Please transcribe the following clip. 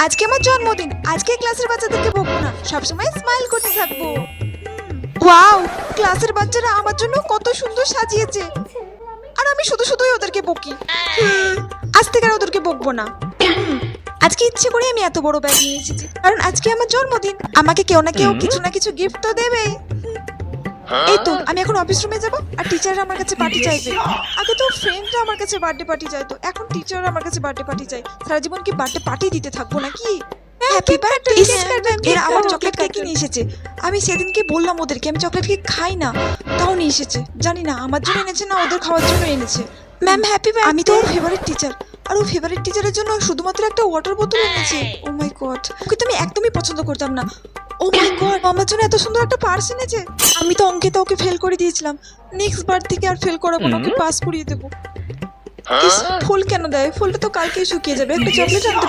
আজকে আমার জন্মদিন, আজকে ক্লাসের বাচ্চাদেরকে বকবো না, সবসময় স্মাইল করতে থাকবো। ওয়াও, ক্লাসের বাচ্চারা আমার জন্য কত সুন্দর সাজিয়েছে, আর আমি শুধু শুধুই ওদেরকে বকি। আজ থেকে আর ওদেরকে বকবো না। আজকে ইচ্ছে করে আমি এত বড় ব্যাগ নিয়ে এসেছি, কারণ আজকে আমার জন্মদিন, আমাকে কেউ না কেউ কিছু না কিছু গিফট তো দেবেই। এই তো আমি এখন অফিস রুমে যাব, আর টিচাররা আমার কাছে পার্টি চাইবে। আগে তো ফ্রেন্ডরা আমার কাছে বার্থডে পার্টি চাইতো, এখন টিচাররা আমার কাছে বার্থডে পার্টি চাই। সারা জীবন কি বার্থডে পার্টি দিতে থাকবো নাকি? Happy birthday. এরা আমার চকলেট কেক নিয়ে এসেছে। আমি সেদিনকে বললাম ওদেরকে আমি চকলেট কেক খাই না, তাও নিয়ে এসেছে। জানি না আমার জন্য এনেছে না ওদের খাওয়ার জন্য এনেছে। Ma'am happy birthday. আমি তো ওর ফেভারিট টিচার, আর ও ফেভারিট টিচারের জন্য শুধুমাত্র একটা ওয়াটার বোতল এনেছে। ও মাই গড, ওকে তো আমি একদমই পছন্দ করতাম না। ও মাই গড, আমার জন্য এত সুন্দর একটা পার্স এনেছে। আমি তো অঙ্কে ওকে ফেল করে দিয়েছিলাম, নেক্সট বার থেকে আর ফেল করাবো না, ওকে পাস করিয়ে দেবো। ফুল কেন দেয়? ফুলটা তো কালকেই শুকিয়ে যাবে, একটা চকলেট আনতে